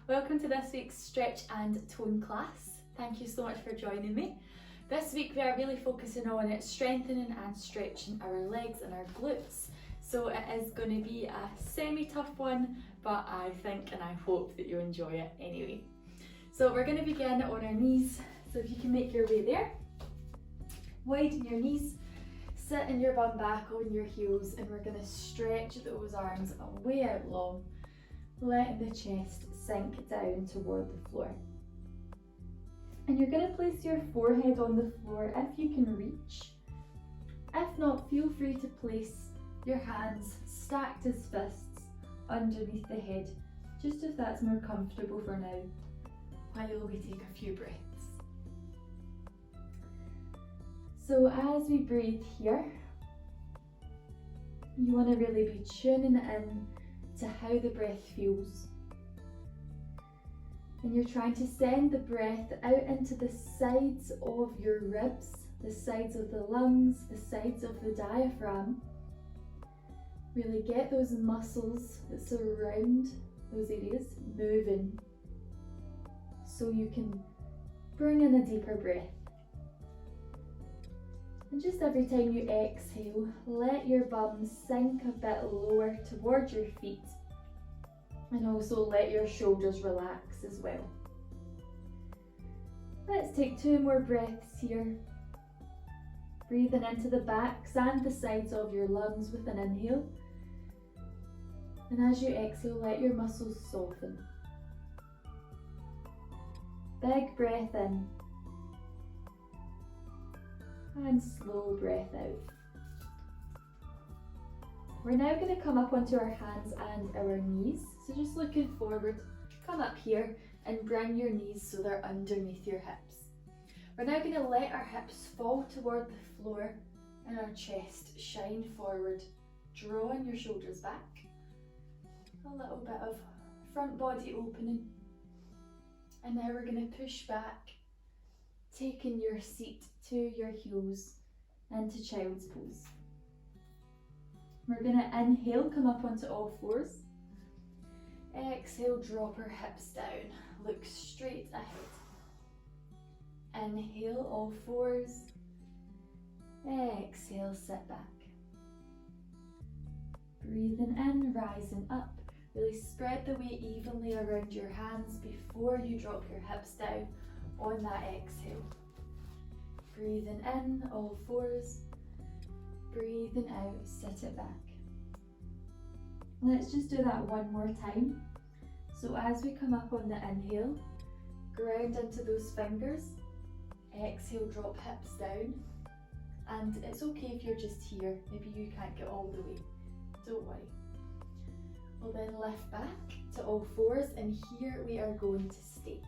Welcome to this week's stretch and tone class. Thank you so much for joining me. This week we are really focusing on strengthening and stretching our legs and our glutes. So it is going to be a semi-tough one, but I think and I hope that you enjoy it anyway. So we're going to begin on our knees. So if you can make your way there, widen your knees, sit in your bum back on your heels, and we're going to stretch those arms way out long, letting the chest sink down toward the floor. And you're going to place your forehead on the floor if you can reach. If not, feel free to place your hands stacked as fists underneath the head, just if that's more comfortable for now, while we take a few breaths. So as we breathe here, you want to really be tuning in to how the breath feels. And you're trying to send the breath out into the sides of your ribs, the sides of the lungs, the sides of the diaphragm. Really get those muscles that surround those areas moving so you can bring in a deeper breath. And just every time you exhale, let your bum sink a bit lower towards your feet. And also let your shoulders relax as well. Let's take 2 more breaths here. Breathing into the backs and the sides of your lungs with an inhale. And as you exhale, let your muscles soften. Big breath in. And slow breath out. We're now going to come up onto our hands and our knees. So just looking forward, come up here and bring your knees so they're underneath your hips. We're now going to let our hips fall toward the floor and our chest shine forward, drawing your shoulders back. A little bit of front body opening. And now we're going to push back, taking your seat to your heels into child's pose. We're going to inhale, come up onto all fours. Exhale, drop our hips down. Look straight ahead. Inhale, all fours. Exhale, sit back. Breathing in, rising up. Really spread the weight evenly around your hands before you drop your hips down on that exhale. Breathing in, all fours. Breathing out, sit it back. Let's just do that one more time. So as we come up on the inhale, ground into those fingers. Exhale, drop hips down. And it's okay if you're just here. Maybe you can't get all the way. Don't worry. We'll then lift back to all fours, and here we are going to stay.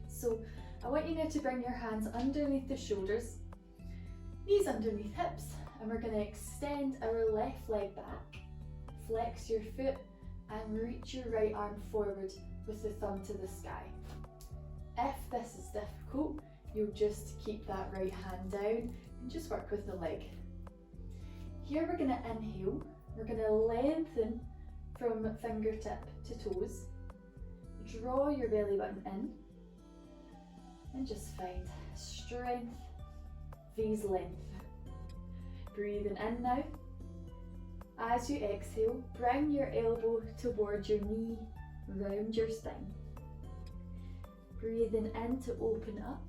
So I want you now to bring your hands underneath the shoulders, knees underneath hips, and we're going to extend our left leg back, flex your foot, and reach your right arm forward with the thumb to the sky. If this is difficult, you'll just keep that right hand down and just work with the leg. Here we're going to inhale, we're going to lengthen from fingertip to toes, draw your belly button in, and just find strength, vis length. Breathing in now. As you exhale, bring your elbow towards your knee, round your spine. Breathing in to open up,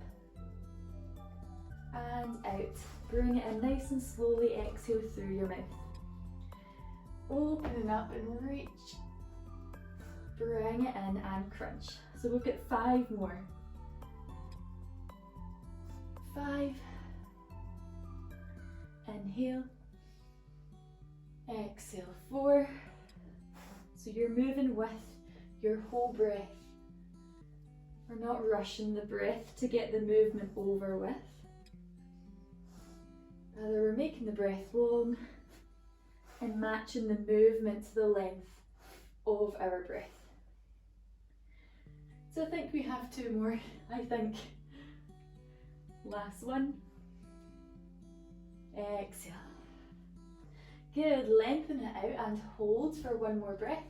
and out. Bring it in nice and slowly, exhale through your mouth. Opening up and reach. Bring it in and crunch. So we've got 5 more. 5. Inhale. Exhale, 4. So you're moving with your whole breath. We're not rushing the breath to get the movement over with. Rather, we're making the breath long and matching the movement to the length of our breath. So I think we have 2 more, I think. Last one. Exhale. Good, lengthen it out and hold for 1 more breath.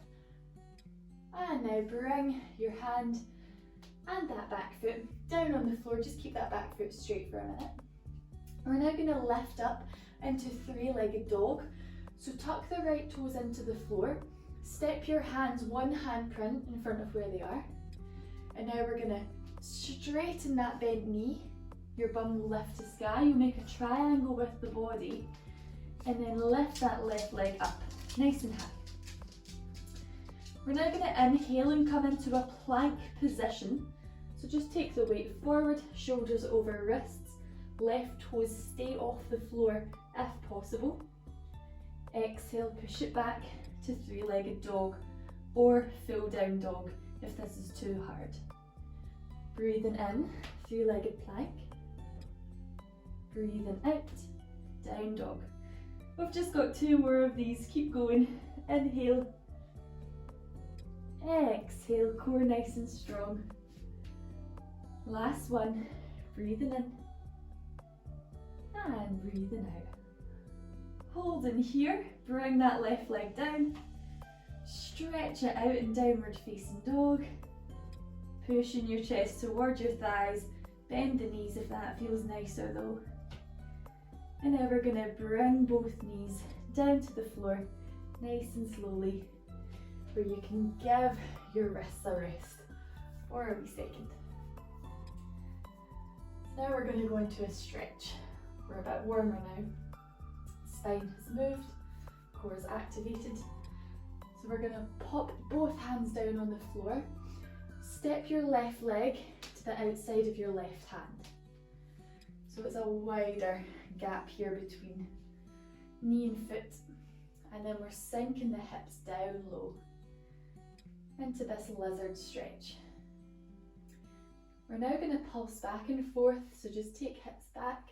And now bring your hand and that back foot down on the floor. Just keep that back foot straight for a minute. We're now going to lift up into three-legged dog. So tuck the right toes into the floor. Step your hands one handprint in front of where they are. And now we're going to straighten that bent knee. Your bum will lift to sky. You'll make a triangle with the body. And then lift that left leg up, nice and high. We're now going to inhale and come into a plank position. So just take the weight forward, shoulders over wrists, left toes stay off the floor if possible. Exhale, push it back to three-legged dog or full down dog if this is too hard. Breathing in, three-legged plank. Breathing out, down dog. We've just got two more of these, keep going. Inhale. Exhale, core nice and strong. Last one, breathing in and breathing out. Holding here, bring that left leg down, stretch it out in downward facing dog, pushing your chest towards your thighs, bend the knees if that feels nicer though. And now we're going to bring both knees down to the floor, nice and slowly, where you can give your wrists a rest for a wee second. Now we're going to go into a stretch. We're a bit warmer now. Spine has moved, core is activated. So we're going to pop both hands down on the floor. Step your left leg to the outside of your left hand. So it's a wider gap here between knee and foot. And then we're sinking the hips down low into this lizard stretch. We're now going to pulse back and forth, so just take hips back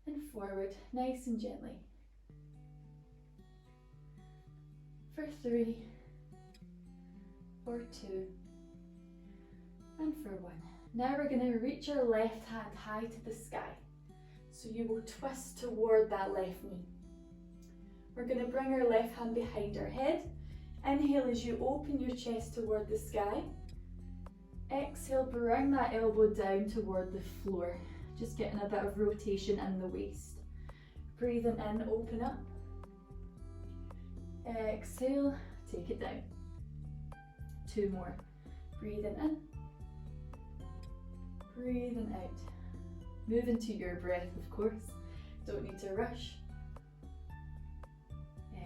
and forward, nice and gently. For 3, for 2, and for 1. Now we're going to reach our left hand high to the sky. So you will twist toward that left knee. We're going to bring our left hand behind our head. Inhale as you open your chest toward the sky. Exhale, bring that elbow down toward the floor. Just getting a bit of rotation in the waist. Breathing in, open up. Exhale, take it down. 2 more. Breathing in. Breathing out. Move into your breath, of course. Don't need to rush.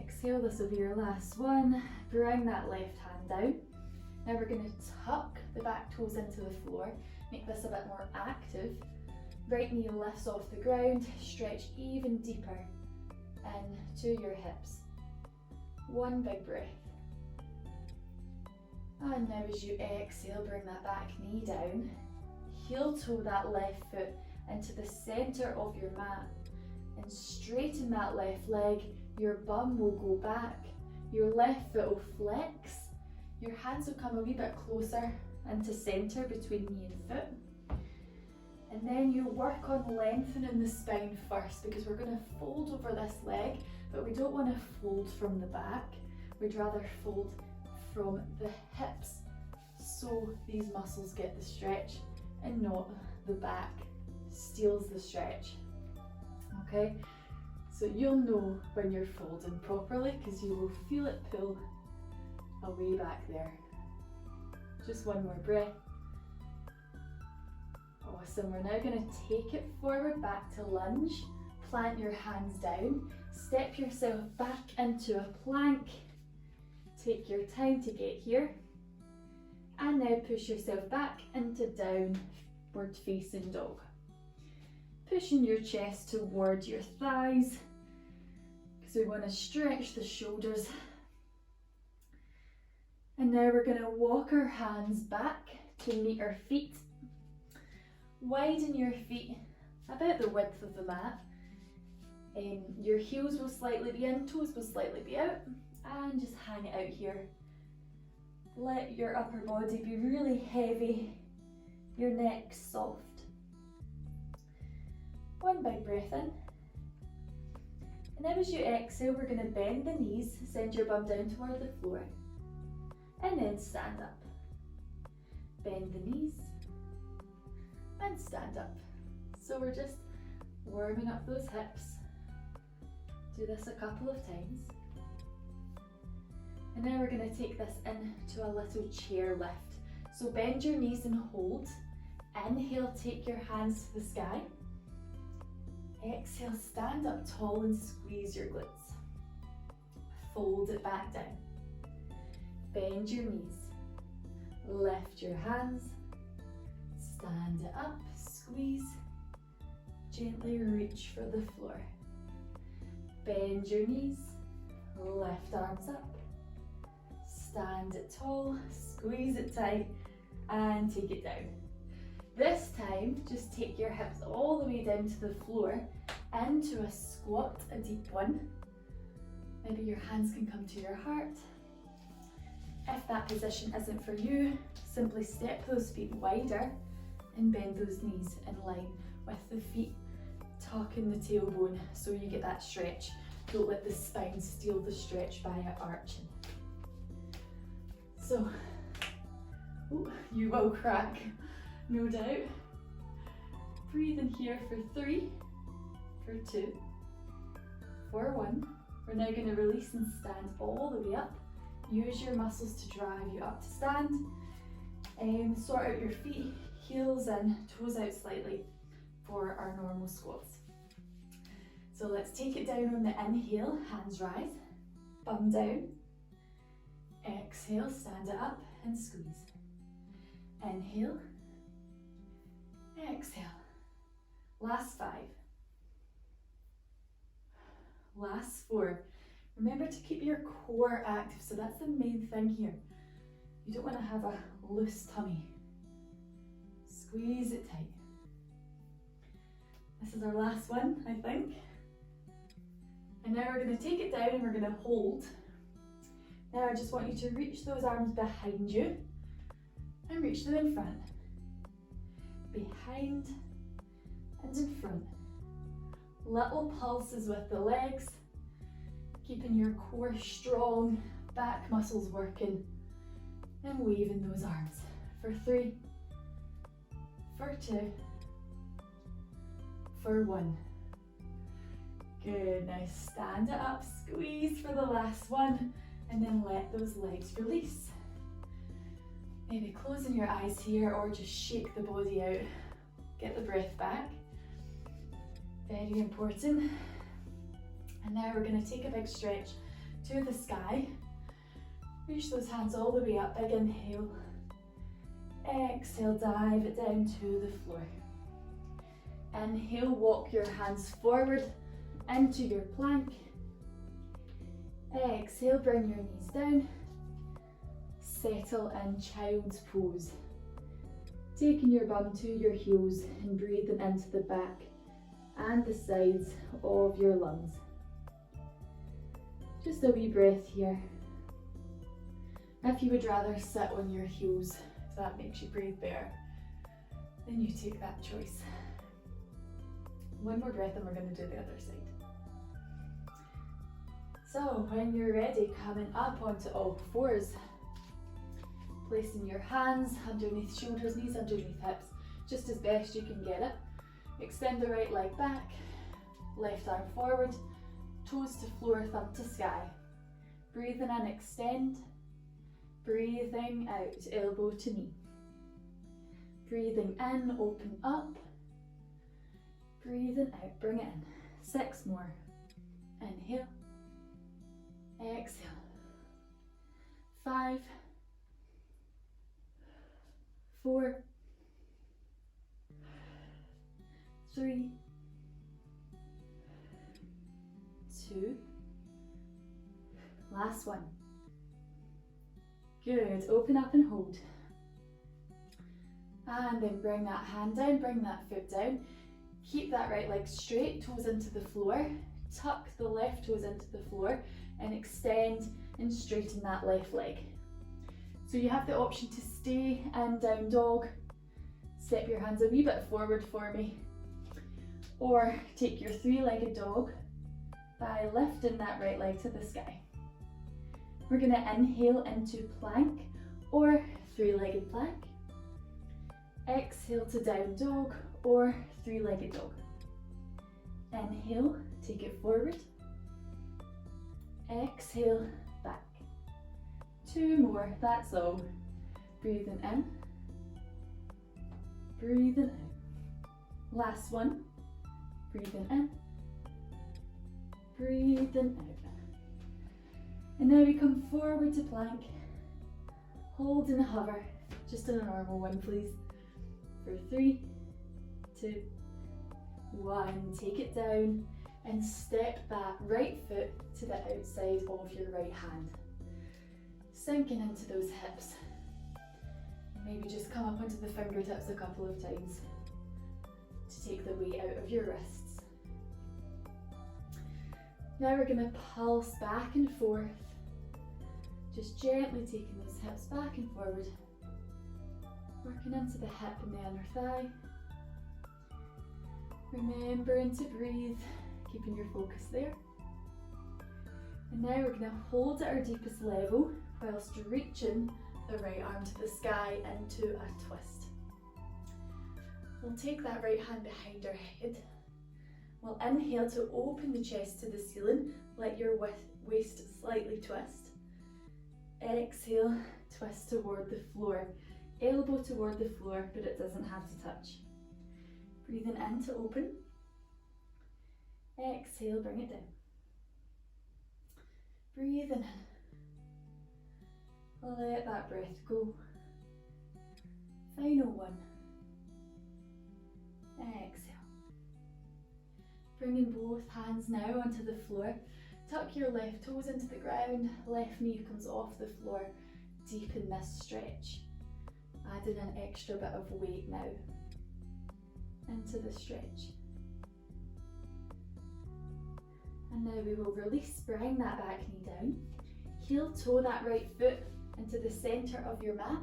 Exhale, this will be your last one. Bring that left hand down. Now we're going to tuck the back toes into the floor. Make this a bit more active. Right knee lifts off the ground. Stretch even deeper into your hips. 1 big breath. And now as you exhale, bring that back knee down. Heel toe that left foot into the centre of your mat. And straighten that left leg. Your bum will go back. Your left foot will flex. Your hands will come a wee bit closer into centre between knee and foot. And then you work on lengthening the spine first, because we're going to fold over this leg, but we don't want to fold from the back. We'd rather fold from the hips, so these muscles get the stretch and not the back steals the stretch. Okay, so you'll know when you're folding properly, because you will feel it pull away back there. Just 1 more breath. Awesome. We're now going to take it forward back to lunge. Plant your hands down. Step yourself back into a plank. Take your time to get here. And now push yourself back into downward facing dog. Pushing your chest towards your thighs, because we want to stretch the shoulders. And now we're going to walk our hands back to meet our feet. Widen your feet about the width of the mat. Your heels will slightly be in, toes will slightly be out, and just hang it out here. Let your upper body be really heavy, your neck soft. 1 big breath in. And now as you exhale, we're going to bend the knees, send your bum down toward the floor. and then stand up. Bend the knees and stand up. So we're just warming up those hips. Do this a couple of times. And now we're going to take this into a little chair lift. So bend your knees and hold. Inhale, take your hands to the sky. Exhale, stand up tall and squeeze your glutes. Fold it back down. Bend your knees. Lift your hands. Stand it up, squeeze. Gently reach for the floor. Bend your knees. Lift arms up. Stand it tall, squeeze it tight, and take it down. This time, just take your hips all the way down to the floor, into a squat, a deep one. Maybe your hands can come to your heart. If that position isn't for you, simply step those feet wider and bend those knees in line with the feet tucking the tailbone so you get that stretch. Don't let the spine steal the stretch by arching. So, you will crack, no doubt. Breathe in here for 3, for 2, for 1. We're now going to release and stand all the way up. Use your muscles to drive you up to stand. Sort out your feet, heels in, toes out slightly for our normal squats. So let's take it down on the inhale, hands rise, bum down. Exhale, stand it up and squeeze. Inhale, exhale. Last 5. Last 4. Remember to keep your core active, so that's the main thing here. You don't want to have a loose tummy. Squeeze it tight. This is our last one, I think. And now we're going to take it down and we're going to hold. Now I just want you to reach those arms behind you and reach them in front. Behind and in front. Little pulses with the legs, keeping your core strong, back muscles working, and waving those arms. For 3, for 2, for 1. Good, now stand it up, squeeze for the last one, and then let those legs release. Maybe closing your eyes here or just shake the body out. Get the breath back. Very important. And now we're going to take a big stretch to the sky. Reach those hands all the way up, big inhale. Exhale, dive it down to the floor. Inhale, walk your hands forward into your plank. Exhale, bring your knees down. Settle in child's pose. Taking your bum to your heels and breathing into the back and the sides of your lungs. Just a wee breath here. If you would rather sit on your heels, if that makes you breathe better, then you take that choice. One more breath and we're going to do the other side. So when you're ready, coming up onto all fours, placing your hands underneath shoulders, knees underneath hips, just as best you can get it. Extend the right leg back, left arm forward, toes to floor, thumb to sky. Breathing in, extend. Breathing out, elbow to knee. Breathing in, open up. Breathing out, bring it in. 6 more. Inhale. Exhale. 5, 4, 3, 2, last one. Good, open up and hold. And then bring that hand down, bring that foot down. Keep that right leg straight, toes into the floor. Tuck the left toes into the floor and extend and straighten that left leg. So you have the option to stay in down dog, step your hands a wee bit forward for me, or take your 3-legged dog by lifting that right leg to the sky. We're going to inhale into plank or three-legged plank. Exhale to down dog or three-legged dog. Inhale, take it forward. Exhale, back. 2 more, that's all. Breathing in, breathing out. Last one. Breathing in, breathing out. And now we come forward to plank. Hold and hover, just in a normal one please. For 3, 2, 1. Take it down and step that right foot to the outside of your right hand. Sinking into those hips. Maybe just come up onto the fingertips a couple of times to take the weight out of your wrists. Now we're going to pulse back and forth, just gently taking those hips back and forward, working into the hip and the inner thigh. Remembering to breathe, keeping your focus there. And now we're going to hold at our deepest level whilst reaching the right arm to the sky into a twist. We'll take that right hand behind our head. We'll inhale to open the chest to the ceiling, let your waist slightly twist. Exhale, twist toward the floor. Elbow toward the floor, but it doesn't have to touch. Breathing in to open. Exhale, bring it down. Breathing in. Let that breath go. Final one. Exhale. Bringing both hands now onto the floor. Tuck your left toes into the ground. Left knee comes off the floor. Deepen this stretch. Adding an extra bit of weight now into the stretch. And now we will release, bring that back knee down. Heel toe that right foot into the centre of your mat.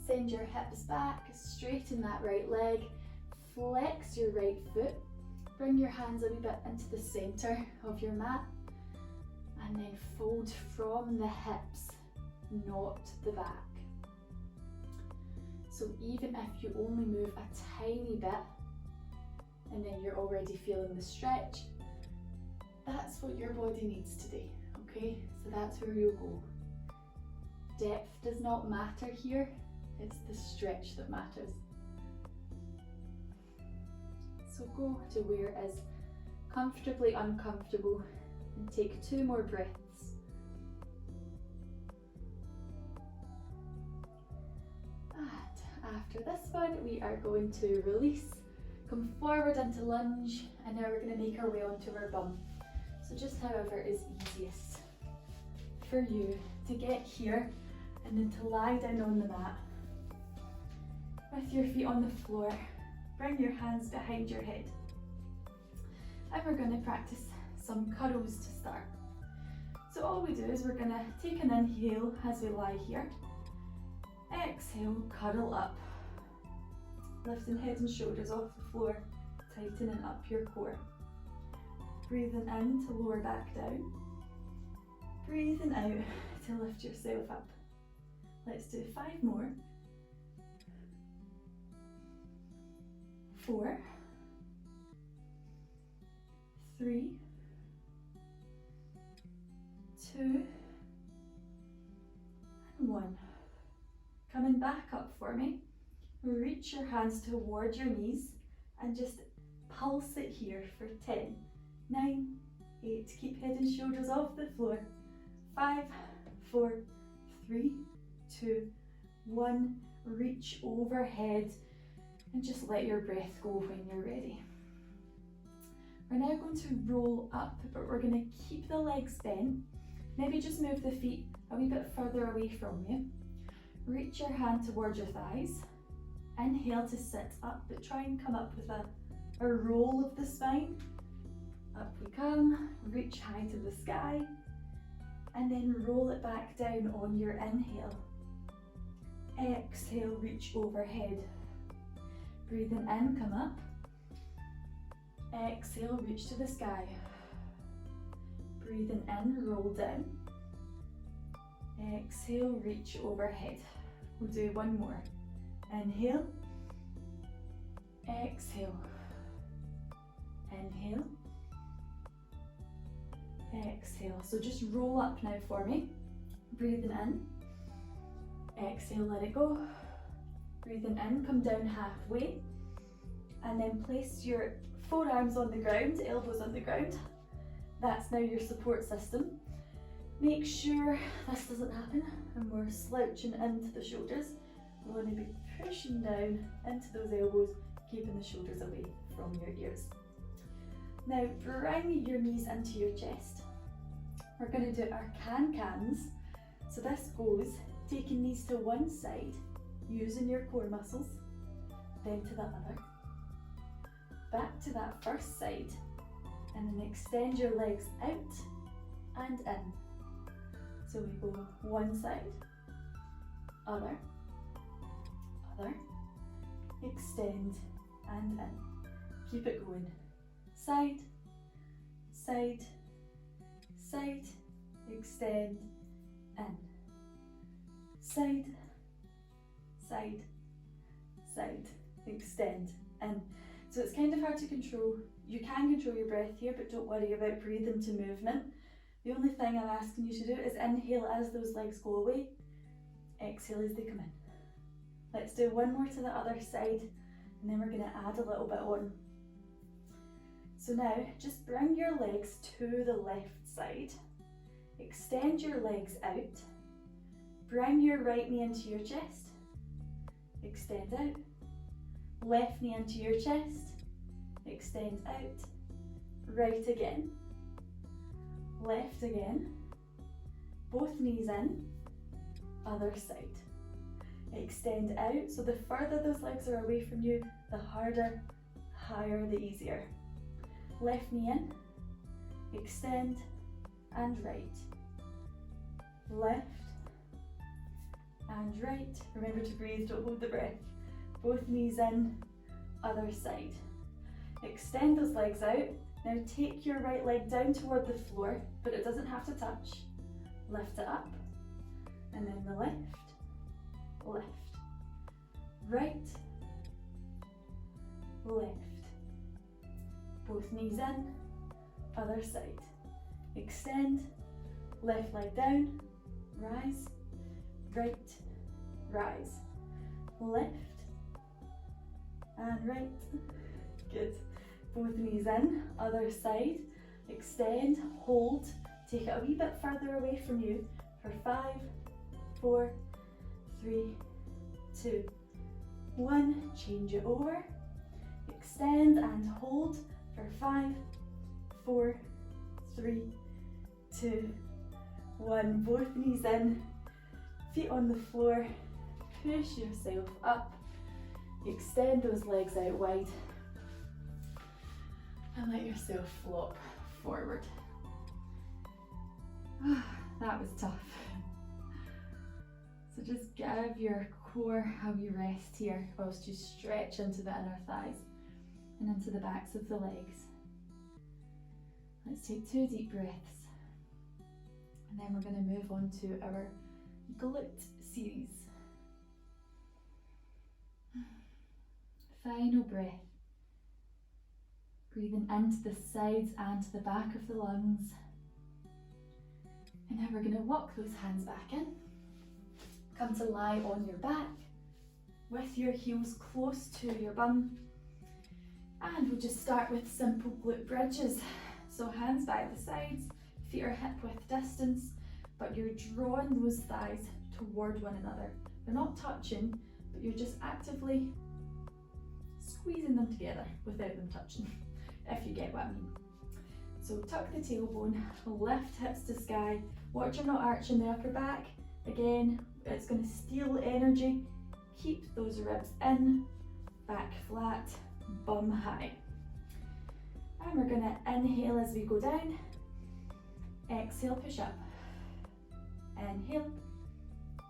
Send your hips back, straighten that right leg, flex your right foot. Bring your hands a wee bit into the centre of your mat. And then fold from the hips, not the back. So even if you only move a tiny bit, and then you're already feeling the stretch, that's what your body needs today, okay? So that's where you'll go. Depth does not matter here, it's the stretch that matters. So go to where it is comfortably uncomfortable and take 2 more breaths. And after this one, we are going to release, come forward into lunge, and now we're going to make our way onto our bum. So just however is easiest for you to get here and then to lie down on the mat with your feet on the floor. Bring your hands behind your head. And we're going to practice some cuddles to start. So all we do is we're going to take an inhale as we lie here. Exhale, cuddle up. Lifting head and shoulders off the floor, tightening up your core. Breathing in to lower back down. Breathing out to lift yourself up. Let's do 5 more. 4, 3, 2, and 1. Coming back up for me. Reach your hands toward your knees and just pulse it here for 10, 9, 8. Keep head and shoulders off the floor. 5, 4, 3, 2, 1. Reach overhead and just let your breath go when you're ready. We're now going to roll up, but we're going to keep the legs bent. Maybe just move the feet a wee bit further away from you. Reach your hand towards your thighs. Inhale to sit up, but try and come up with a roll of the spine. Up we come, reach high to the sky, and then roll it back down on your inhale. Exhale, reach overhead. Breathing in, come up. Exhale, reach to the sky. Breathing in, roll down. Exhale, reach overhead. We'll do one more. Inhale, exhale, inhale, exhale. So just roll up now for me. Breathing in, exhale, let it go. Breathing in, come down halfway, and then place your forearms on the ground, elbows on the ground. That's now your support system. Make sure this doesn't happen and we're slouching into the shoulders. We're going to be pushing down into those elbows, keeping the shoulders away from your ears. Now bring your knees into your chest. We're going to do our can-cans. So this goes, taking knees to one side, using your core muscles, then to the other. Back to that first side, and then extend your legs out and in. So we go one side, other, other, extend and in. Keep it going. Side, side, side, extend, in. Side, side, side, extend, in. So it's kind of hard to control. You can control your breath here, but don't worry about breathing to movement. The only thing I'm asking you to do is inhale as those legs go away, exhale as they come in. Let's do one more to the other side, and then we're going to add a little bit on. So now, just bring your legs to the left side, extend your legs out, bring your right knee into your chest, extend out, left knee into your chest, extend out, right again, left again, both knees in, other side. Extend out, so the further those legs are away from you, the harder, higher, the easier. Left knee in, extend, and right. Left and right. Remember to breathe, don't hold the breath. Both knees in, other side. Extend those legs out. Now take your right leg down toward the floor, but it doesn't have to touch. Lift it up, and then the left, left, right, left. Both knees in, other side. Extend, left leg down, rise, right, rise, left, and right. Good. Both knees in, other side. Extend, hold, take it a wee bit further away from you for 5, 4, 3, 2, 1. Change it over. Extend and hold for 5, 4, 3, 2, 1. Both knees in, feet on the floor. Push yourself up. Extend those legs out wide. And let yourself flop forward. That was tough. So just give your core a wee rest here whilst you stretch into the inner thighs and into the backs of the legs. Let's take 2 deep breaths. And then we're going to move on to our glute series. Final breath. Breathing into the sides and the back of the lungs. And now we're going to walk those hands back in. Come to lie on your back with your heels close to your bum. And we'll just start with simple glute bridges. So hands by the sides, feet are hip width distance, but you're drawing those thighs toward one another. They're not touching, but you're just actively squeezing them together without them touching, if you get what I mean. So tuck the tailbone, lift hips to sky. Watch you're not arching the upper back. Again, it's going to steal energy. Keep those ribs in, back flat, bum high. And we're going to inhale as we go down. Exhale, push up. Inhale,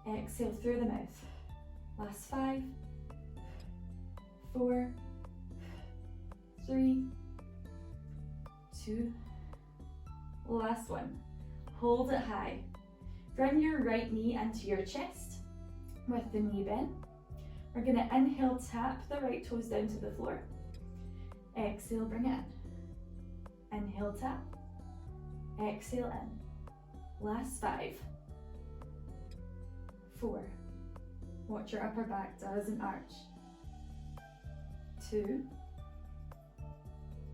exhale through the mouth. Last 5, 4, 3, 2, last 1. Hold it high. Bring your right knee into your chest. with the knee bent. We're going to inhale, tap the right toes down to the floor. Exhale, bring it in. Inhale, tap. Exhale, in. Last 5, 4. Watch your upper back doesn't arch. 2,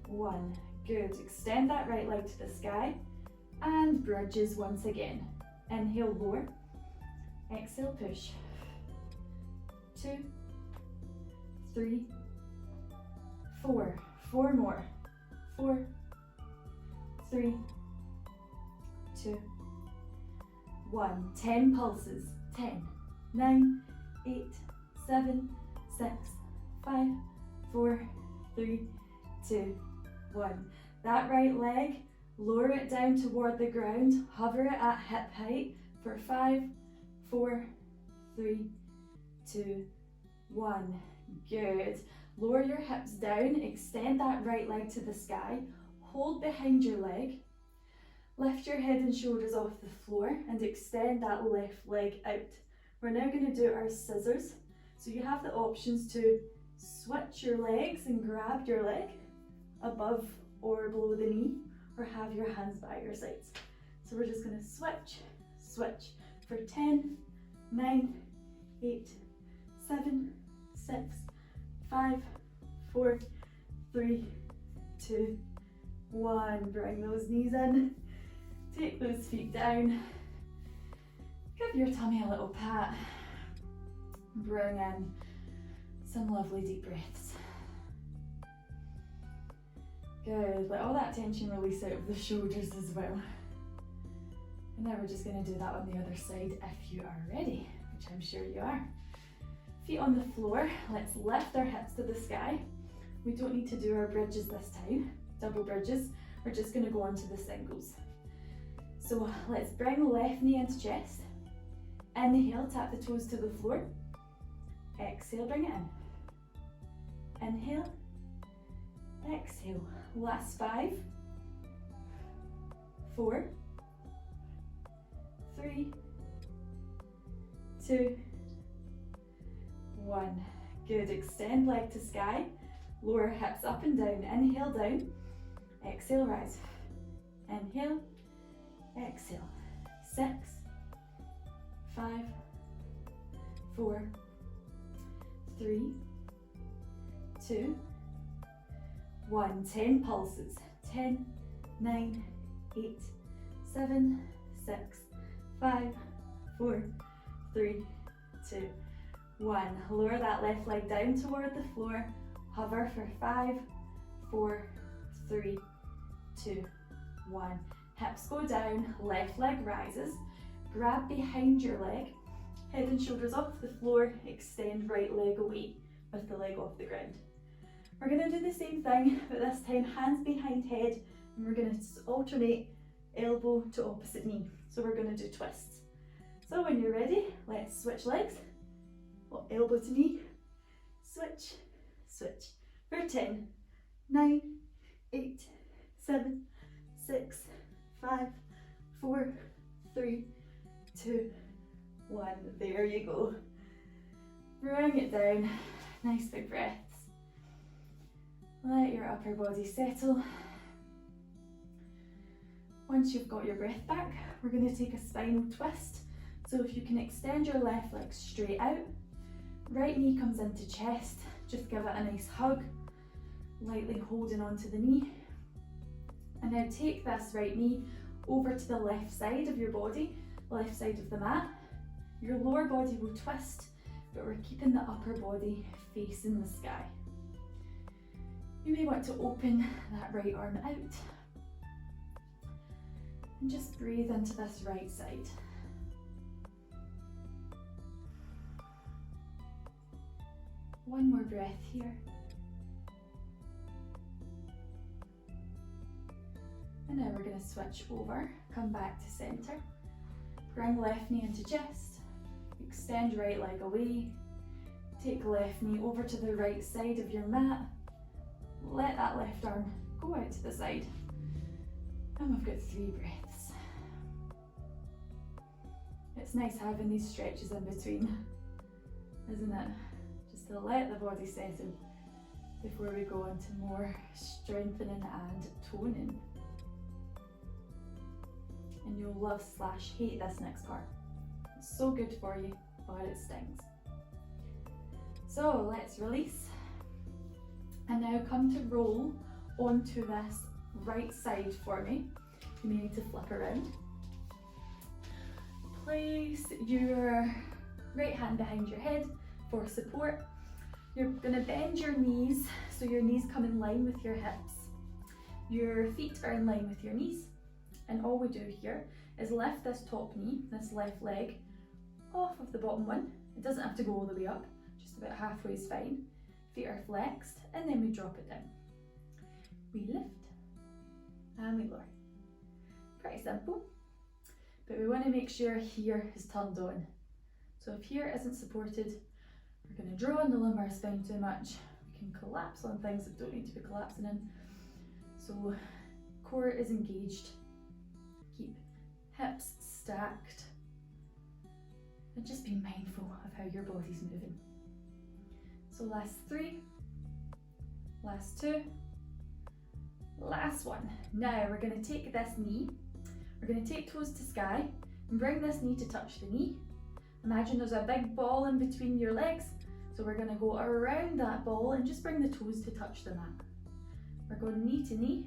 1. Good. Extend that right leg to the sky and bridges once again. Inhale, lower. Exhale, push. 2, 3, 4. 4 more. 4, 3, 2, 1. 10 pulses. 10, 9, 8, 7, 6, 5, 4, 3, 2, 1. That right leg, lower it down toward the ground, hover it at hip height for 5, 4, 3, 2, 1. Good. Lower your hips down, extend that right leg to the sky, hold behind your leg, lift your head and shoulders off the floor and extend that left leg out. We're now going to do our scissors. So you have the options to switch your legs and grab your leg above or below the knee, or have your hands by your sides. So we're just going to switch for 10, 9, 8, 7, 6, 5, 4, 3, 2, 1. Bring those knees in, take those feet down, give your tummy a little pat, bring in some lovely deep breaths. Good, let all that tension release out of the shoulders as well. And now we're just going to do that on the other side if you are ready, which I'm sure you are. Feet on the floor, let's lift our hips to the sky. We don't need to do our bridges this time, double bridges, we're just going to go on to the singles. So let's bring left knee into chest. Inhale, tap the toes to the floor. Exhale, bring it in. Inhale, exhale. Last 5, 4, 3, 2, 1. Good. Extend leg to sky. Lower hips up and down. Inhale, down. Exhale, rise. Inhale, exhale. 6, 5, 4, 3, 2, 1. 10 pulses. 10, 9, 8, 7, 6, 5, 4, 3, 2, 1. Lower that left leg down toward the floor. Hover for 5, 4, 3, 2, 1. Hips go down, left leg rises. Grab behind your leg. Head and shoulders off the floor. Extend right leg away with the leg off the ground. We're going to do the same thing, but this time hands behind head, and we're going to alternate elbow to opposite knee. So we're going to do twists. So when you're ready, let's switch legs. Elbow to knee, switch, switch. For 10, 9, 8, 7, 6, 5, 4, 3, 2, 1. There you go. Bring it down. Nice big breaths. Let your upper body settle. Once you've got your breath back, we're going to take a spinal twist. So if you can extend your left leg straight out, right knee comes into chest, just give it a nice hug, lightly holding onto the knee. And now take this right knee over to the left side of your body, left side of the mat. Your lower body will twist, but we're keeping the upper body facing the sky. You may want to open that right arm out and just breathe into this right side. One more breath here. And now we're going to switch over, come back to center. Bring left knee into chest, extend right leg away, take left knee over to the right side of your mat. Let that left arm go out to the side. And we've got 3 breaths. It's nice having these stretches in between. isn't it? Just to let the body settle before we go into more strengthening and toning. And you'll love / hate this next part. It's so good for you, but it stings. So let's release. And now come to roll onto this right side for me. You may need to flip around. Place your right hand behind your head for support. You're going to bend your knees so your knees come in line with your hips. Your feet are in line with your knees. And all we do here is lift this top knee, this left leg, off of the bottom one. It doesn't have to go all the way up, just about halfway is fine. Feet are flexed, and then we drop it down. We lift and we lower. Pretty simple, but we want to make sure here is turned on. So if here isn't supported, we're going to draw on the lumbar spine too much. We can collapse on things that don't need to be collapsing in. So core is engaged. Keep hips stacked. And just be mindful of how your body's moving. So last 3, last 2, last 1. Now we're going to take this knee, we're going to take toes to sky and bring this knee to touch the knee. Imagine there's a big ball in between your legs, so we're going to go around that ball and just bring the toes to touch the mat. We're going knee to knee,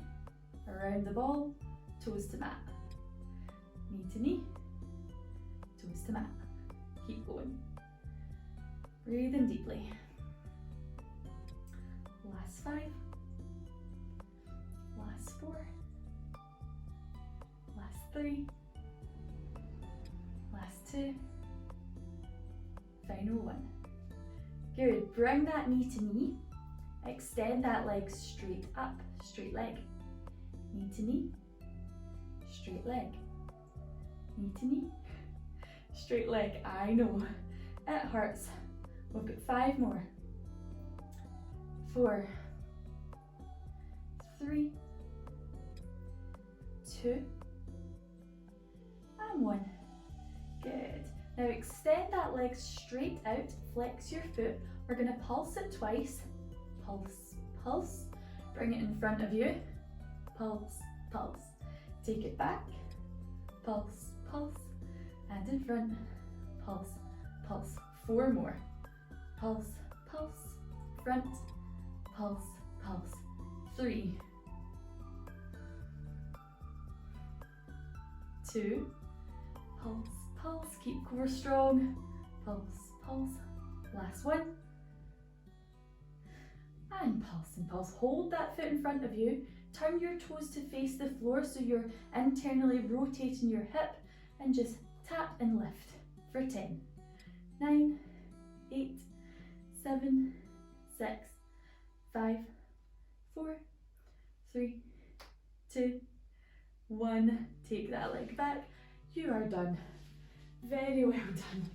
around the ball, toes to mat. Knee to knee, toes to mat. Keep going. Breathe in deeply. Last 5. Last 4. Last 3. Last 2. Final 1. Good. Bring that knee to knee. Extend that leg straight up. Straight leg. Knee to knee. Straight leg. Knee to knee. Straight leg. I know. It hurts. We've got 5 more. 4, 3, 2, and 1. Good. Now extend that leg straight out, flex your foot. We're going to pulse it twice. Pulse, pulse. Bring it in front of you. Pulse, pulse. Take it back. Pulse, pulse. And in front. Pulse, pulse. 4 more. Pulse, pulse. Front. Pulse, pulse. 3, 2, pulse, pulse. Keep core strong. Pulse, pulse. Last 1. And pulse and pulse. Hold that foot in front of you. Turn your toes to face the floor so you're internally rotating your hip, and just tap and lift for 10, 9, 8, 7, 6, 5, 4, 3, 2, 1. Take that leg back. You are done. Very well done.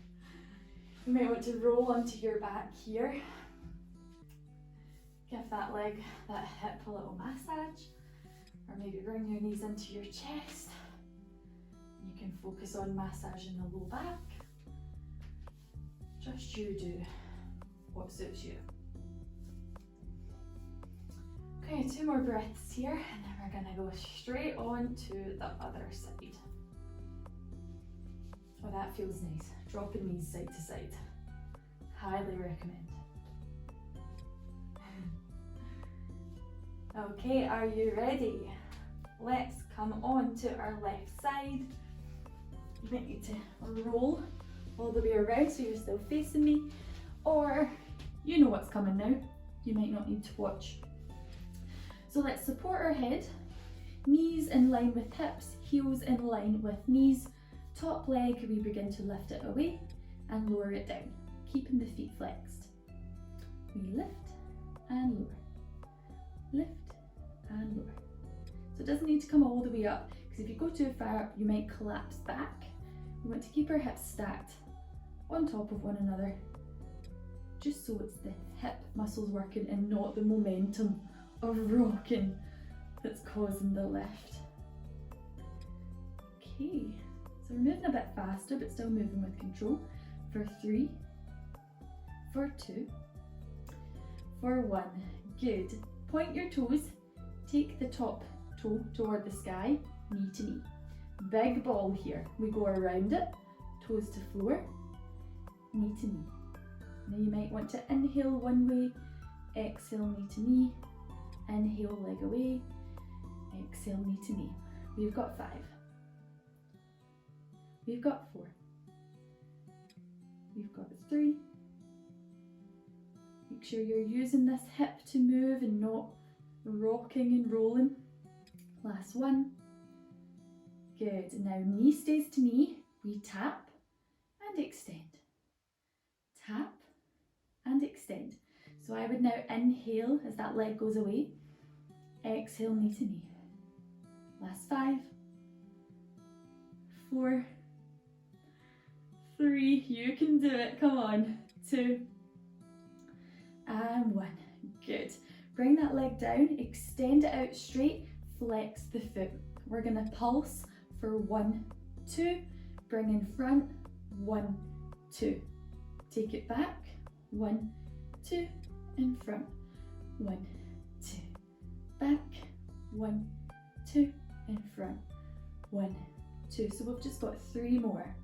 You might want to roll onto your back here. Give that leg, that hip a little massage, or maybe bring your knees into your chest. You can focus on massaging the low back. Just you do what suits you. Okay, 2 more breaths here, and then we're gonna go straight on to the other side. Oh, that feels nice. Dropping knees side to side. Highly recommend. Okay, are you ready? Let's come on to our left side. You might need to roll all the way around so you're still facing me, or you know what's coming now. You might not need to watch. So let's support our head, knees in line with hips, heels in line with knees. Top leg, we begin to lift it away and lower it down, keeping the feet flexed. We lift and lower, lift and lower. So it doesn't need to come all the way up, because if you go too far up, you might collapse back. We want to keep our hips stacked on top of one another, just so it's the hip muscles working and not the momentum of rocking that's causing the lift. Okay, so we're moving a bit faster, but still moving with control. For 3, for 2, for 1. Good. Point your toes, take the top toe toward the sky, knee to knee. Big ball here. We go around it, toes to floor, knee to knee. Now you might want to inhale one way, exhale knee to knee, inhale leg away, exhale knee to knee. We've got 5. We've got 4. We've got 3. Make sure you're using this hip to move and not rocking and rolling. Last 1. Good. Now knee stays to knee. We tap and extend. Tap and extend. So I would now inhale as that leg goes away. Exhale knee to knee. Last 5. 4. 3. You can do it. Come on. 2. And 1. Good. Bring that leg down, extend it out straight, flex the foot. We're going to pulse for 1, 2. Bring in front, 1, 2. Take it back, 1, 2. In front, 1, 2. Back, 1, 2. In front, 1, 2. So we've just got 3 more.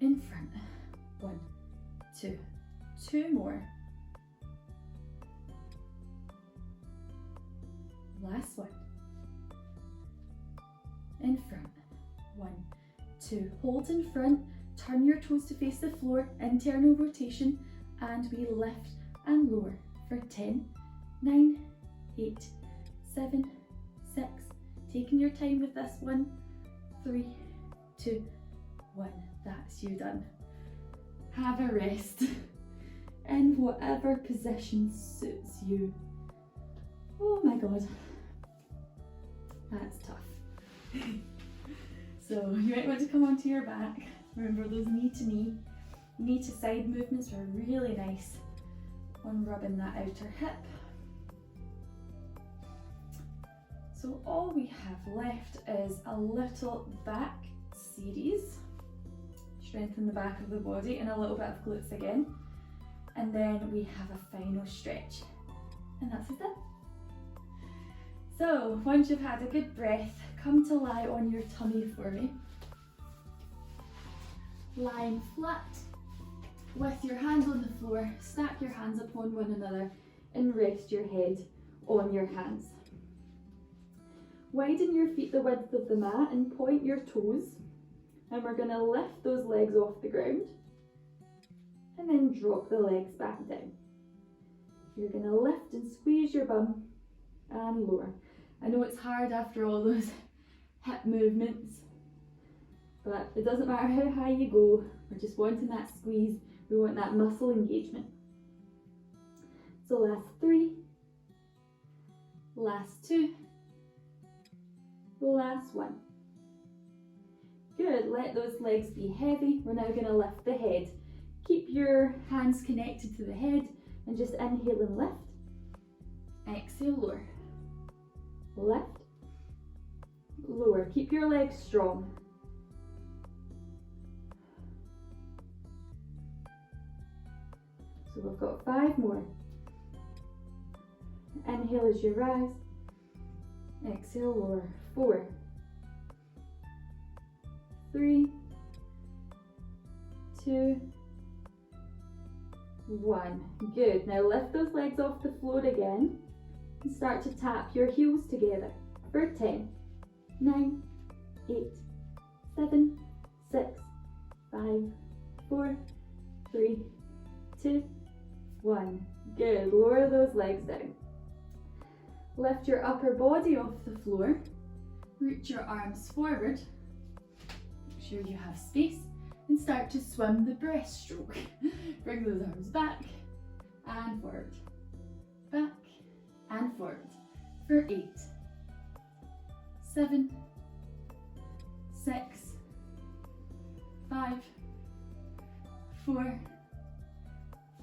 In front, 1, 2. 2 more. Last 1. In front, 1, 2. Hold in front, turn your toes to face the floor, internal rotation, and we lift and lower for 10, 9, 8, 7, 6. Taking your time with this one. 3, 2, 1. That's you done. Have a rest in whatever position suits you. Oh my God, that's tough. So you might want to come onto your back. Remember those knee to knee, knee to side movements are really nice on rubbing that outer hip. So all we have left is a little back series. Strengthen the back of the body and a little bit of glutes again. And then we have a final stretch. And that's it. So once you've had a good breath, come to lie on your tummy for me. Lying flat with your hands on the floor, stack your hands upon one another and rest your head on your hands. Widen your feet the width of the mat and point your toes, and we're going to lift those legs off the ground and then drop the legs back down. You're going to lift and squeeze your bum and lower. I know it's hard after all those hip movements, but it doesn't matter how high you go, we're just wanting that squeeze, we want that muscle engagement. So last 3, last 2, last 1. Good, let those legs be heavy. We're now going to lift the head. Keep your hands connected to the head and just inhale and lift. Exhale, lower. Lift, lower. Keep your legs strong. So we've got 5 more. Inhale as you rise. Exhale, lower. 4, 3, 2, 1. Good. Now lift those legs off the floor again and start to tap your heels together for 10, 9, 8, 7, 6, 5, 4, 3, 2, 1. Good. Lower those legs down. Lift your upper body off the floor. Reach your arms forward. Make sure you have space and start to swim the breaststroke. Bring those arms back and forward. Back and forward for 8, 7, 6, 5, 4,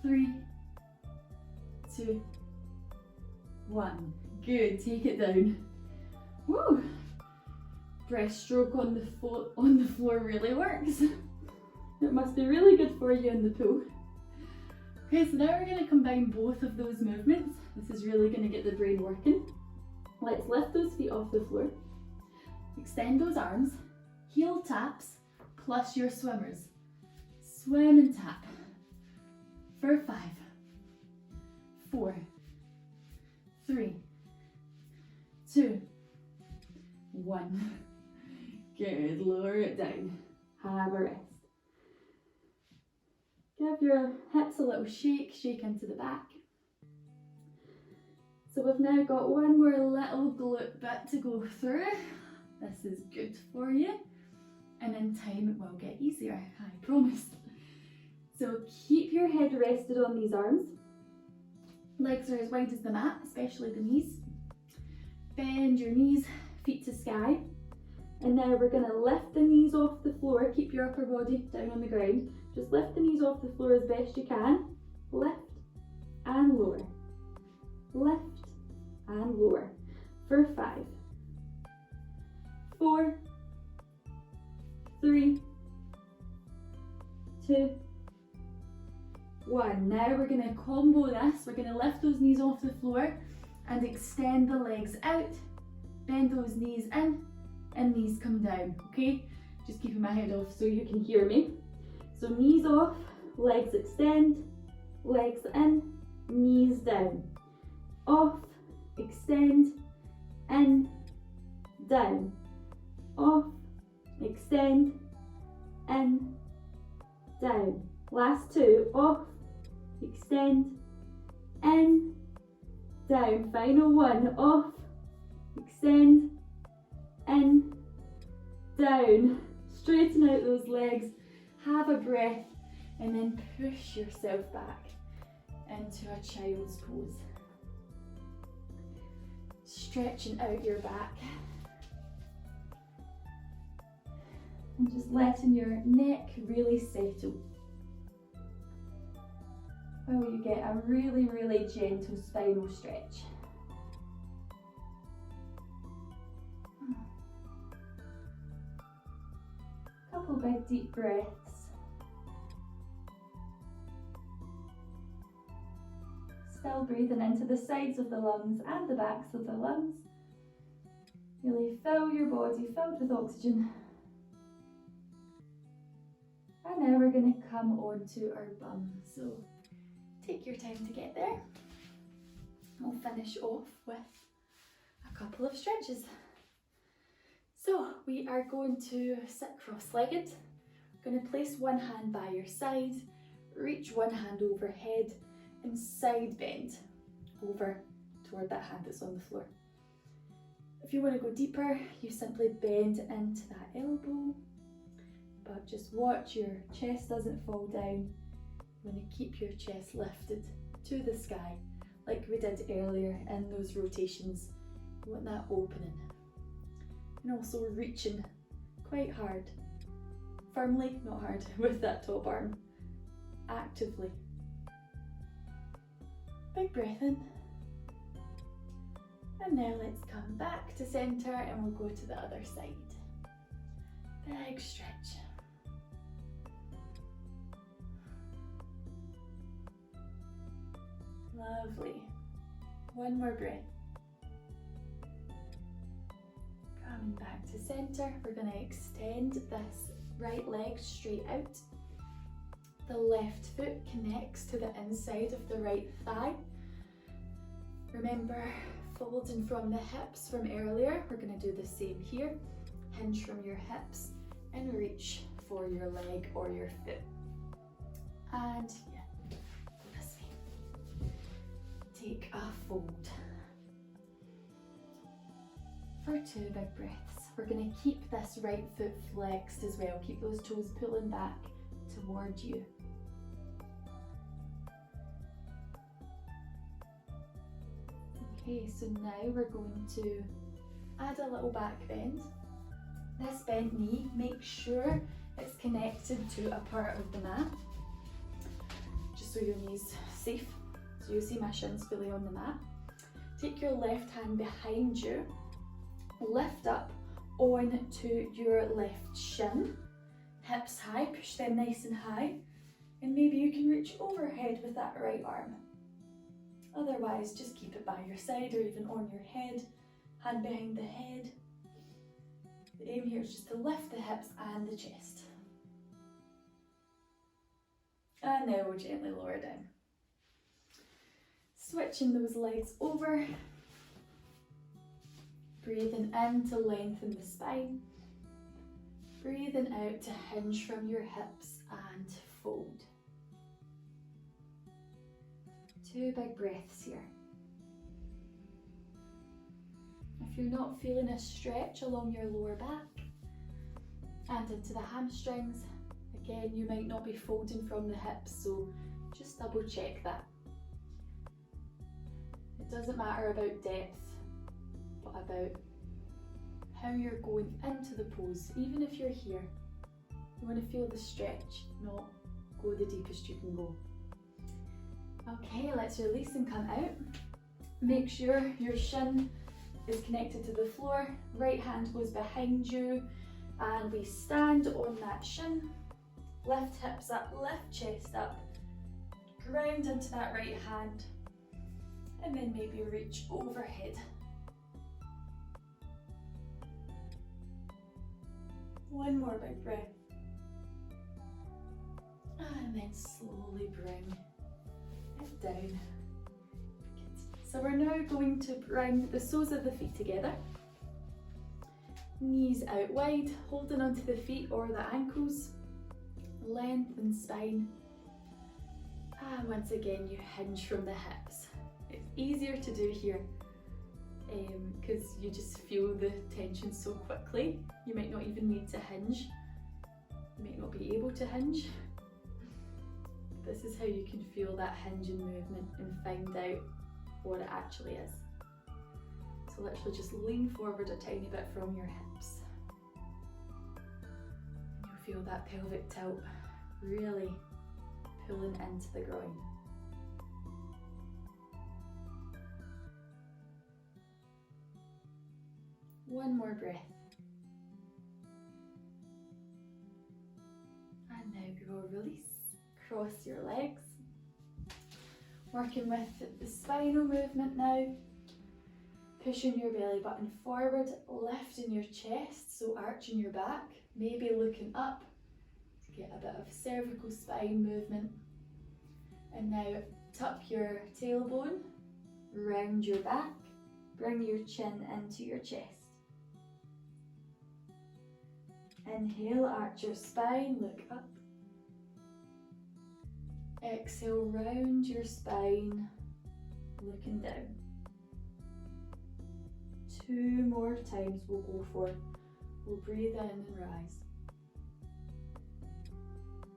3, 2, 1. Good, take it down. Woo! Breaststroke on the floor really works. It must be really good for you in the pool. Okay, so now we're going to combine both of those movements. This is really going to get the brain working. Let's lift those feet off the floor. Extend those arms. Heel taps plus your swimmers. Swim and tap. For 5, 4, 3, 2, 1. Good, lower it down. Have a rest. Give your hips a little shake, shake into the back. So we've now got one more little glute bit to go through. This is good for you. And in time it will get easier, I promise. So keep your head rested on these arms. Legs are as wide as the mat, especially the knees. Bend your knees, feet to sky. And now we're going to lift the knees off the floor. Keep your upper body down on the ground. Just lift the knees off the floor as best you can. Lift and lower. Lift and lower. For 5, 4, 3, 2, 1. Now we're going to combo this. We're going to lift those knees off the floor and extend the legs out. Bend those knees in and knees come down, okay? Just keeping my head off so you can hear me. So knees off, legs extend, legs in, knees down. Off, extend, in, down. Off, extend, in, down. Last 2, off, extend, in, down. Final 1, off, extend, in, down. Straighten out those legs, have a breath, and then push yourself back into a child's pose. Stretching out your back. And just letting your neck really settle. While you get a really, really gentle spinal stretch. Couple big deep breaths. Still breathing into the sides of the lungs and the backs of the lungs. Really fill your body filled with oxygen. And now we're going to come onto our bum. So take your time to get there. We'll finish off with a couple of stretches. So we are going to sit cross-legged. We're going to place one hand by your side, reach one hand overhead and side bend over toward that hand that's on the floor. If you want to go deeper, you simply bend into that elbow, but just watch your chest doesn't fall down. You want to keep your chest lifted to the sky like we did earlier in those rotations. You want that opening. And also reaching quite hard, firmly, not hard, with that top arm, actively. Big breath in. And now let's come back to centre and we'll go to the other side. Big stretch. Lovely. One more breath. Coming back to centre, we're going to extend this right leg straight out. The left foot connects to the inside of the right thigh. Remember, folding from the hips from earlier, we're going to do the same here. Hinge from your hips and reach for your leg or your foot. And yeah, this way. Take a fold. For 2 big breaths. We're going to keep this right foot flexed as well. Keep those toes pulling back toward you. Okay, so now we're going to add a little back bend. This bent knee, make sure it's connected to a part of the mat, just so your knee's safe. So you'll see my shins fully on the mat. Take your left hand behind you, lift up onto your left shin, hips high, push them nice and high, And maybe you can reach overhead with that right arm. Otherwise, just keep it by your side or even on your head, hand behind the head. The aim here is just to lift the hips and the chest. And now we'll gently lower down. Switching those legs over. Breathing in to lengthen the spine. Breathing out to hinge from your hips and fold. 2 big breaths here. If you're not feeling a stretch along your lower back and into the hamstrings, again, you might not be folding from the hips, so just double check that. It doesn't matter about depth, but about how you're going into the pose. Even if you're here, you want to feel the stretch, not go the deepest you can go. Okay, let's release and come out. Make sure your shin is connected to the floor, right hand goes behind you, and we stand on that shin. Lift hips up, lift chest up, ground into that right hand, and then maybe reach overhead. One more big breath. And then slowly bring it down. So we're now going to bring the soles of the feet together. Knees out wide, holding onto the feet or the ankles. Lengthen spine. And once again, you hinge from the hips. It's easier to do here because you just feel the tension so quickly. You might not even need to hinge. You might not be able to hinge. This is how you can feel that hinging movement and find out what it actually is. So literally just lean forward a tiny bit from your hips. And you'll feel that pelvic tilt really pulling into the groin. One more breath. And now we will release. Cross your legs. Working with the spinal movement now. Pushing your belly button forward, lifting your chest, so arching your back, maybe looking up to get a bit of cervical spine movement. And now tuck your tailbone, round your back, bring your chin into your chest. Inhale, arch your spine, look up. Exhale, round your spine, looking down. 2 more times we'll go for. We'll breathe in and rise.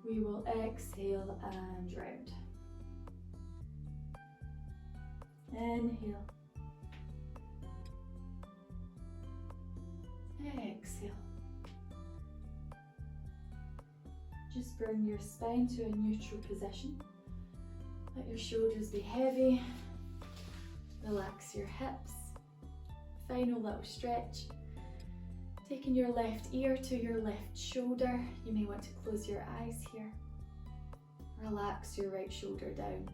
We will exhale and round. Inhale. Exhale. Just bring your spine to a neutral position. Let your shoulders be heavy. Relax your hips. Final little stretch. Taking your left ear to your left shoulder. You may want to close your eyes here. Relax your right shoulder down.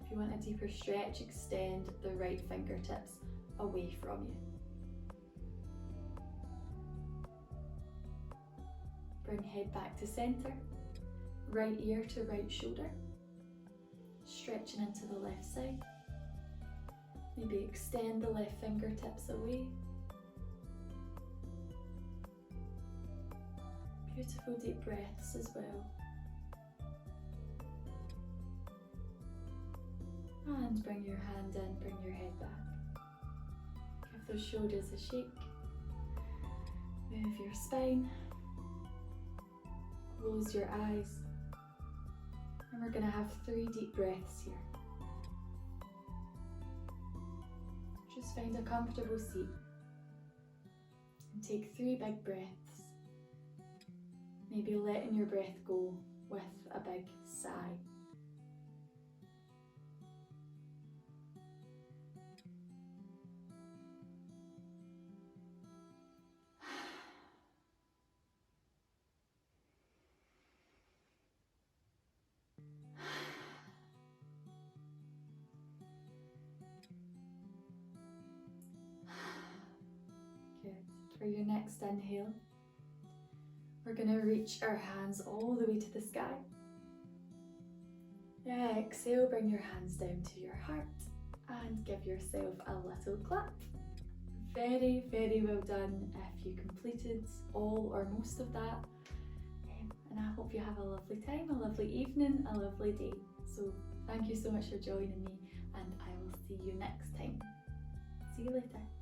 If you want a deeper stretch, extend the right fingertips away from you. Bring head back to center, right ear to right shoulder, stretching into the left side. Maybe extend the left fingertips away. Beautiful deep breaths as well. And bring your hand in, bring your head back. Give those shoulders a shake. Move your spine. Close your eyes. And we're going to have 3 deep breaths here. Just find a comfortable seat. And take 3 big breaths. Maybe letting your breath go with a big sigh. For your next inhale, we're going to reach our hands all the way to the sky. Exhale, bring your hands down to your heart and give yourself a little clap. Very, very well done if you completed all or most of that. And I hope you have a lovely time, a lovely evening, a lovely day. So thank you so much for joining me, and I will see you next time. See you later.